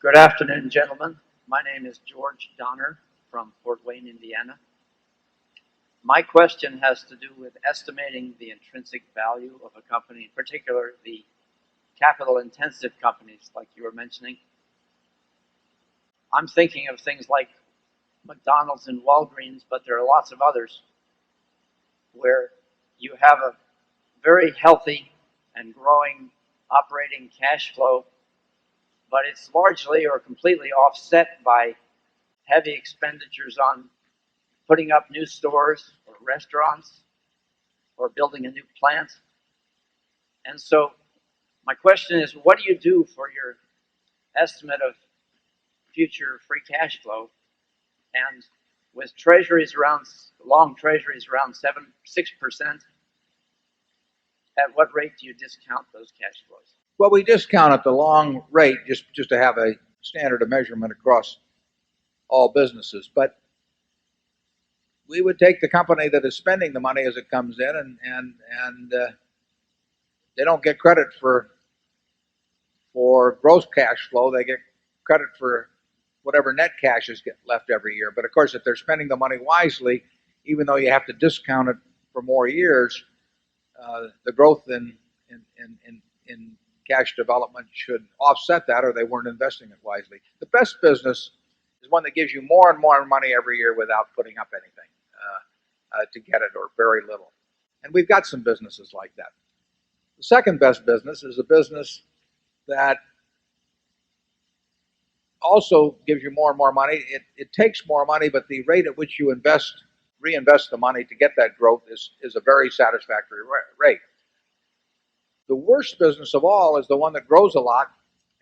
Good afternoon, gentlemen. My name is George Donner from Fort Wayne, Indiana. My question has to do with estimating the intrinsic value of a company, in particular the capital-intensive companies like you were mentioning. I'm thinking of things like McDonald's and Walgreens, but there are lots of others where you have a very healthy and growing operating cash flow, but it's largely or completely offset by heavy expenditures on putting up new stores or restaurants or building a new plant. And so my question is, what do you do for your estimate of future free cash flow? And with treasuries around, long treasuries around 6%, at what rate do you discount those cash flows? Well, we discount at the long rate just to have a standard of measurement across all businesses. But we would take the company that is spending the money as it comes in, and they don't get credit for gross cash flow. They get credit for whatever net cash is left every year. But of course, if they're spending the money wisely, even though you have to discount it for more years, the growth in cash development should offset that, or they weren't investing it wisely. The best business is one that gives you more and more money every year without putting up anything to get it, or very little. And we've got some businesses like that. The second best business is a business that also gives you more and more money. It takes more money, but the rate at which you reinvest the money to get that growth is a very satisfactory rate. The worst business of all is the one that grows a lot,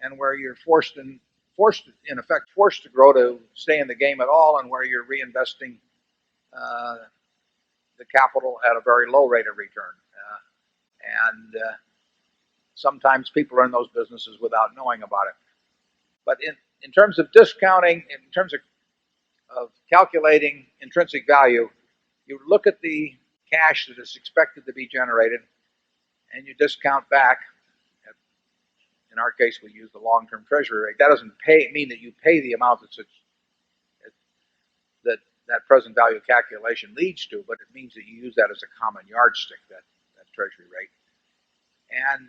and where you're forced in effect to grow to stay in the game at all, and where you're reinvesting the capital at a very low rate of return. Sometimes people are in those businesses without knowing about it. But in terms of discounting, in terms of calculating intrinsic value, you look at the cash that is expected to be generated, and you discount back. In our case, we use the long-term treasury rate. That doesn't mean that you pay the amount that present value calculation leads to, but it means that you use that as a common yardstick, that treasury rate. And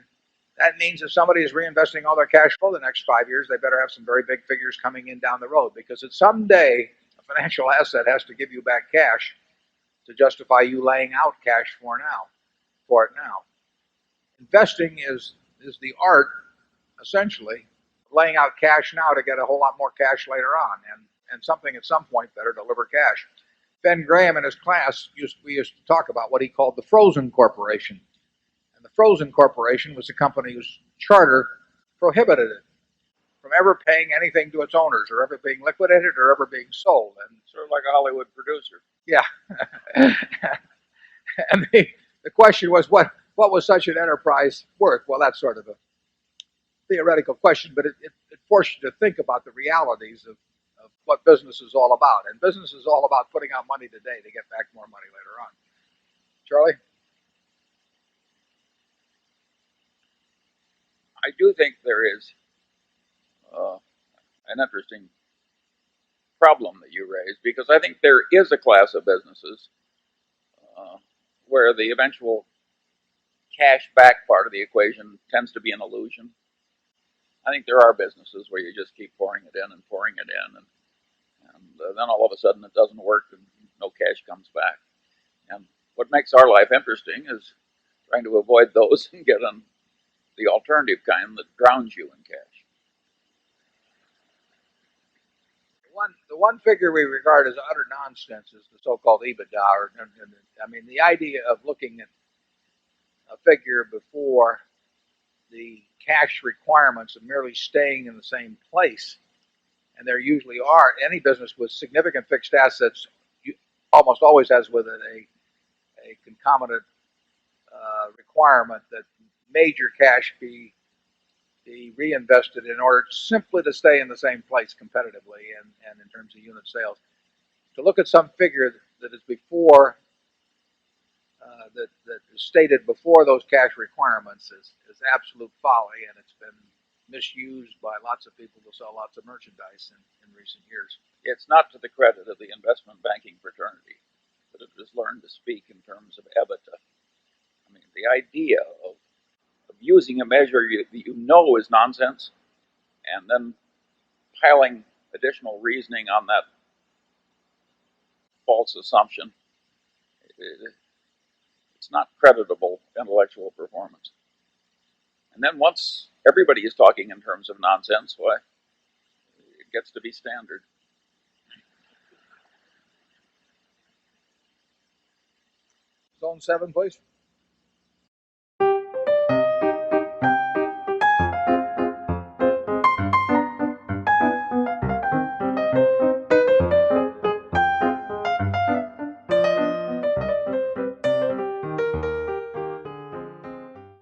that means if somebody is reinvesting all their cash flow the next 5 years, they better have some very big figures coming in down the road, because at someday a financial asset has to give you back cash to justify you laying out cash for it now. Investing is the art, essentially, of laying out cash now to get a whole lot more cash later on, and something at some point better deliver cash. Ben Graham in his class we used to talk about what he called the Frozen Corporation. And the Frozen Corporation was a company whose charter prohibited it from ever paying anything to its owners, or ever being liquidated, or ever being sold. And sort of like a Hollywood producer. Yeah. And the question was, what was such an enterprise worth? Well, that's sort of a theoretical question, but it forced you to think about the realities of what business is all about. And business is all about putting out money today to get back more money later on. Charlie? I do think there is an interesting problem that you raised, because I think there is a class of businesses where the eventual cash back part of the equation tends to be an illusion. I think there are businesses where you just keep pouring it in and pouring it in, and then all of a sudden it doesn't work and no cash comes back. And what makes our life interesting is trying to avoid those and get on the alternative kind that drowns you in cash. The one figure we regard as utter nonsense is the so-called EBITDA. I mean, the idea of looking at a figure before the cash requirements of merely staying in the same place, and there usually are. Any business with significant fixed assets almost always has with it a concomitant requirement that major cash be reinvested in order simply to stay in the same place competitively and in terms of unit sales. To look at some figure that is before that is stated before those cash requirements is absolute folly, and it's been misused by lots of people to sell lots of merchandise in recent years. It's not to the credit of the investment banking fraternity that it has learned to speak in terms of EBITDA. I mean, the idea of using a measure that you know is nonsense and then piling additional reasoning on that false assumption, it's not creditable intellectual performance. And then once everybody is talking in terms of nonsense, why, it gets to be standard. Zone 7, please.